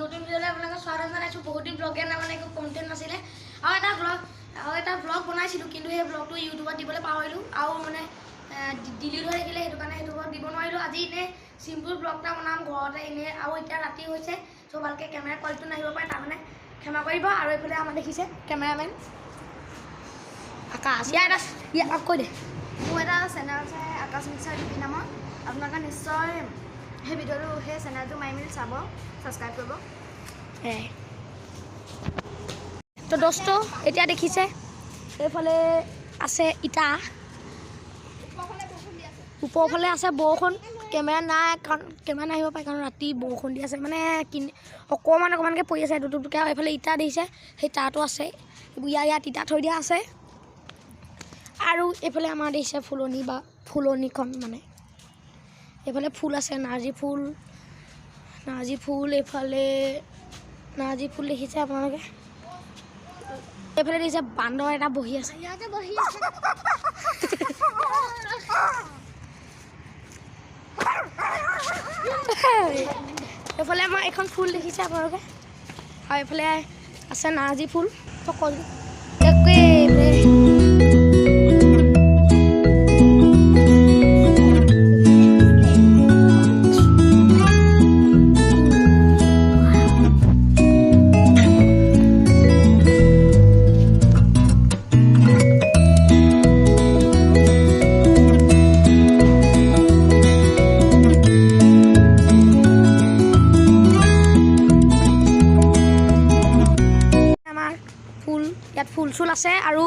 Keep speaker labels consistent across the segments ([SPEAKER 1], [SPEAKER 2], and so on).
[SPEAKER 1] নতুন ভিডিঅ'লৈ আপোনালোকক স্বাগতম জনাইছোঁ। বহুত দিন ব্লগ দিয়া নাই, মানে একো কণ্টেণ্ট নাছিলে। আৰু এটা ব্লগ বনাইছিলোঁ, কিন্তু সেই ব্লগটো ইউটিউবত দিবলৈ পাহৰিলোঁ আৰু মানে ডিলিট হৈ থাকিলে, সেইটো কাৰণে সেইটো ব্লগ দিব নোৱাৰিলোঁ। আজি এনেই চিম্পুল ব্লগ এটা বনাম ঘৰতে এনেই, আৰু এতিয়া ৰাতি হৈছে, চ' ভালকৈ কেমেৰা কোৱালিটিটো নাহিব পাৰে, তাৰমানে ক্ষমা কৰিব। আৰু এইফালে আমাৰ দেখিছে কেমেৰামেন আকাশ। ইয়াক কৈ দে।
[SPEAKER 2] মোৰ এটা চেনেল আছে আকাশ মিক্সাৰ টিভি নামৰ, আপোনালোকে নিশ্চয় সেই ভিডিঅ'টো সেই চেনেলটো মাৰি মেলি চাব, ছাবস্ক্ৰাইব কৰিব।
[SPEAKER 1] তো দোস্ত এতিয়া দেখিছে এইফালে আছে ইটা, ওপৰফালে আছে বৰষুণ। কেমেৰা নাই, কাৰণ কেমেৰা নাহিব পাৰে, কাৰণ ৰাতি বৰষুণ দি আছে, মানে অকণমানকৈ পৰি আছে দুটুপকে। আৰু এইফালে ইটা দেখিছে, সেই তাতো আছে, ইয়াত ইটা থৈ দিয়া আছে। আৰু এইফালে আমাৰ দেখিছে ফুলনিখন, মানে এইফালে ফুল আছে, নাৰ্জী ফুল, এইফালে নাৰ্জী ফুল দেখিছে আপোনালোকে। এইফালে দেখিছে বান্দৰ এটা বহি আছে, ইয়াতে বহি আছে। এইফালে আমাৰ এখন ফুল দেখিছে আপোনালোকে, আৰু এইফালে আছে নাৰ্জী ফুল। ইয়াত ফুল চুল আছে। আৰু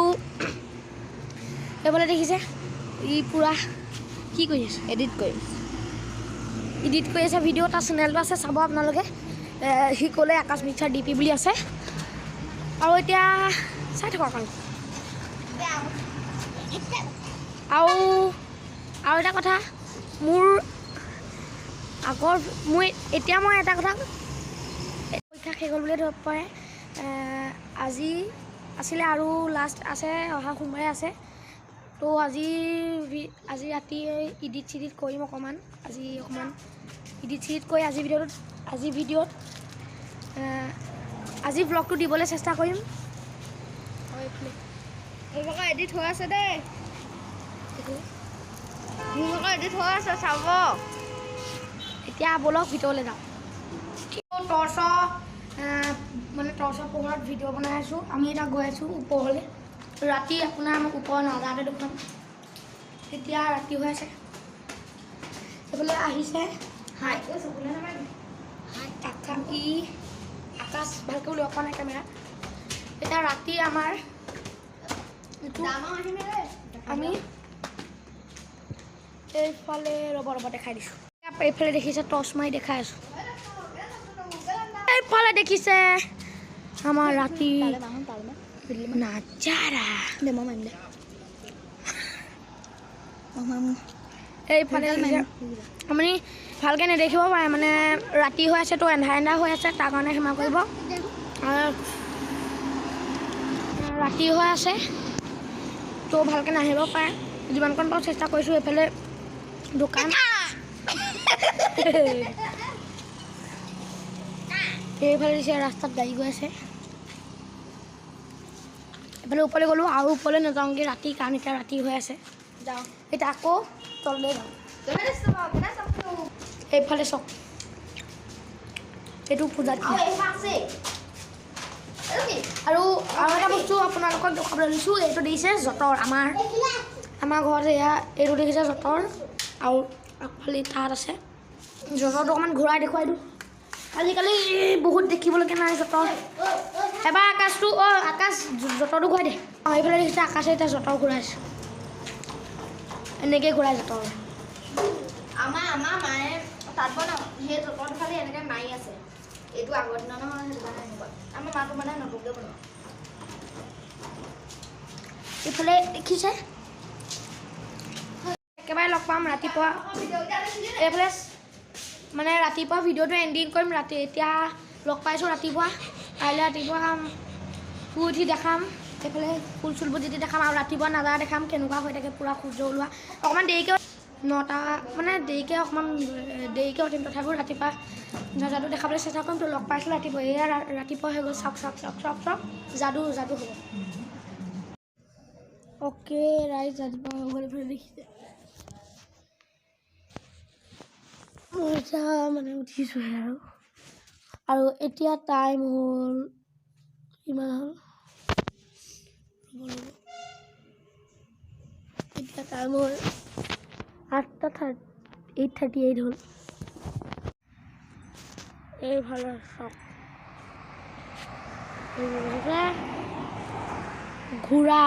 [SPEAKER 1] এইফালে দেখিছে ই পুৰা কি কৰি আছে, এডিট কৰি আছে ভিডিঅ'। তাৰ চেনেলটো আছে, চাব আপোনালোকে। সি ক'লে আকাশ মিক্সাৰ ডিপি বুলি আছে। আৰু এতিয়া চাই থাকক। আৰু এটা কথা, এতিয়া মই এটা কথা, পৰীক্ষা শেষ হ'ল বুলিয়ে ধৰিব পাৰে। আজি আছিলে আৰু লাষ্ট আছে, অহা সোমবাৰে আছে। তো আজি ৰাতি ইডিট চিডিট কৰিম অকণমান। ইডিট চিডিট কৰি আজি ব্লগটো দিবলৈ চেষ্টা কৰিম।
[SPEAKER 2] এডিট হৈ আছে দেই, এডিট হৈ আছে, চাব।
[SPEAKER 1] এতিয়া বলক ভিতৰলৈ যাওঁ। টৰ্চৰ পোহৰত ভিডিঅ' বনাই আছোঁ। আমি এতিয়া গৈ আছোঁ ওপৰলৈ। ৰাতি আপোনাৰ আমাক ওপৰ নাযাওঁতে দেখোন, এতিয়া ৰাতি হৈ আছে। এইফালে আহিছে আকাশ, ভালকৈ উলিয়াব পৰা নাই কেমেৰা। এতিয়া ৰাতি আমি এইফালে ৰ'ব দেখাই দিছোঁ। এইফালে দেখিছে, টৰ্চ মাৰি দেখাই আছোঁ। এইফালে দেখিছে আমাৰ ৰাতি নাজাৰা। এইফালে আপুনি ভালকৈ নেদেখিব পাৰে, মানে ৰাতি হৈ আছে, তো এন্ধাৰ হৈ আছে, তাৰ কাৰণে ক্ষমা কৰিব। ৰাতি হৈ আছে, তো ভালকৈ নাহিব পাৰে, যিমানকণ পাৰোঁ চেষ্টা কৰিছোঁ। এইফালে দোকান, এইফালে দিছে ৰাস্তাত গাড়ী গৈ আছে। এইফালে ওপৰলৈ গ'লোঁ, আৰু ওপৰলৈ নাযাওঁগৈ ৰাতি, কাৰণ এতিয়া ৰাতি হৈ আছে। এতিয়া আকৌ তললৈ যাওঁ। এইফালে চাওক, এইটো পূজাত। আৰু এটা বস্তু আপোনালোকক দেখাবলৈ লৈছোঁ, এইটো দেখিছে যঁতৰ। আমাৰ ঘৰত এইটো দেখিছে যঁতৰ, আৰু আগফালে তাত আছে যঁতৰটো। অকণমান ঘূৰাই দেখুৱাই দিওঁ। আজিকালি বহুত দেখিবলৈকে নাই যঁতৰ। এবাৰ আকাশ যঁতৰটো ঘূৰাই দে। এইফালে দেখিছে আকাশে এতিয়া যঁতৰ ঘূৰাইছে, এনেকৈ ঘূৰাই যঁতৰ।
[SPEAKER 2] আমাৰ মায়ে তাত বনাওঁ, সেই যঁতৰটো খালি এনেকৈ মাৰি আছে। এইটো আগৰ দিনৰ নহয়, সেইটো কাৰণে এনেকুৱা। আমাৰ মাটো মানে নতুনকৈ বনাওঁ।
[SPEAKER 1] এইফালে দেখিছে, একেবাৰে লগ পাম ৰাতিপুৱা। এইফালে মানে ৰাতিপুৱা ভিডিঅ'টো এণ্ডিং কৰিম ৰাতি। এতিয়া লগ পাইছোঁ ৰাতিপুৱা, কাইলৈ ৰাতিপুৱা শুই উঠি দেখাম। এইফালে ফুল চুলবোৰ যদি দেখাম, আৰু ৰাতিপুৱা নাজাৰা দেখাম কেনেকুৱা হৈ থাকে, পূৰা সূৰ্য ওলোৱা। অকণমান দেৰিকৈ 9টা, মানে দেৰিকৈ উঠিম, তথাপিও ৰাতিপুৱা যাদু দেখাবলৈ চেষ্টা কৰিম। তো লগ পাইছিলোঁ ৰাতিপুৱা, এয়া ৰাতিপুৱা হৈ গ'ল। চাওক যাদু হ'ব। অ'কে ৰাইজ, ৰাতিপুৱা হৈ গ'ল। এইফালে দেখিছে মই এতিয়া মানে উঠিছোঁহে আৰু এতিয়া টাইম হ'ল কিমান হ'ল এতিয়া টাইম হ'ল 8:38 হ'ল। এইফালে চাওক ঘোঁৰা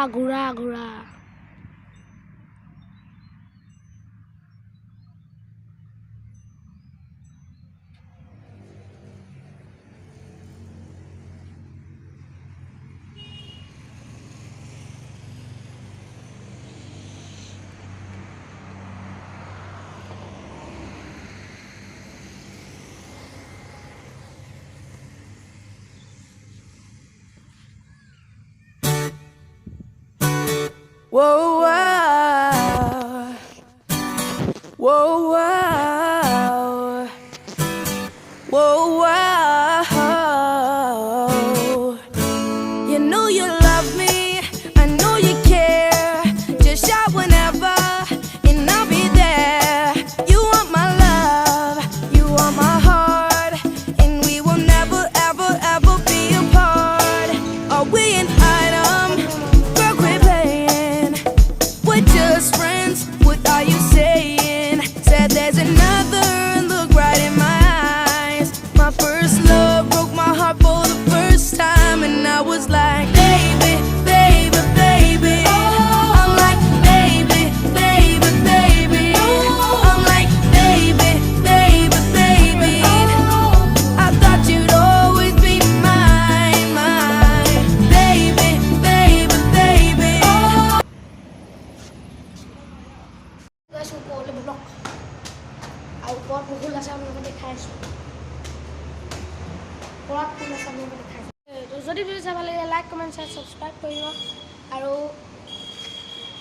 [SPEAKER 3] Whoa, whoa, whoa, whoa, whoa. You know you love me, I know you care. Just shout whenever, and I'll be there. You want my love, you want my heart, and we will never, ever, ever be apart. Are we an item? Girl, quit playing. We're just friends. What are you saying? Said there's another, and look right in my eyes. My first love broke my heart for the first time, and I was like, baby, baby, baby. I'm like, baby, baby, baby. I'm like, baby, baby, baby. I thought you'd always be mine, mine. Baby, baby, baby.
[SPEAKER 1] ওপৰলৈ block আৰু ওপৰত ফুল আছে আপোনালোকে দেখাই আছোঁ। ওপৰত ফুল আছে আপোনালোকে দেখাই আছোঁ। তো যদি ভিডিঅ' চাব লাগে লাইক কমেণ্ট শ্বেয়াৰ ছাবস্ক্ৰাইব কৰিব। আৰু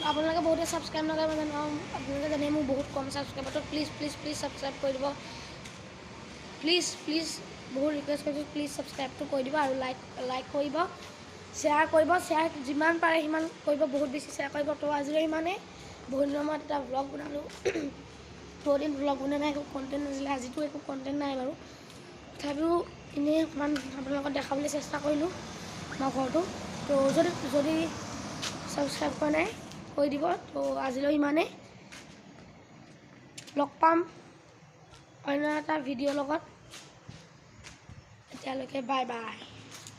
[SPEAKER 1] আপোনালোকে বহুতে ছাবস্ক্ৰাইব নকৰে মই জানো, আপোনালোকে জানে মোৰ বহুত কম ছাবস্ক্ৰাইবাৰ। তো প্লিজ ছাবস্ক্ৰাইব কৰি দিব। প্লিজ বহুত ৰিকুৱেষ্ট কৰিছোঁ, প্লিজ ছাবস্ক্ৰাইবটো কৰি দিব আৰু লাইক কৰিব, শ্বেয়াৰ কৰিব। শ্বেয়াৰ যিমান পাৰে সিমান কৰিব, বহুত বেছি শ্বেয়াৰ কৰিব। তো আজিলৈ ইমানেই। বহুত দিনৰ মূৰত এটা ব্লগ বনালোঁ। বহুত দিন ব্লগ বনোৱা নাই, একো কণ্টেণ্ট নাছিলে। আজিতো একো কণ্টেণ্ট নাই বাৰু, তথাপিও এনেই অকণমান আপোনালোকক দেখাবলৈ চেষ্টা কৰিলোঁ আমাৰ ঘৰটো। তো যদি ছাবস্ক্ৰাইব কৰা নাই কৰি দিব। তো আজিলৈ ইমানেই। লগ পাম অন্য এটা ভিডিঅ'ৰ লগত। এতিয়ালৈকে বাই বাই।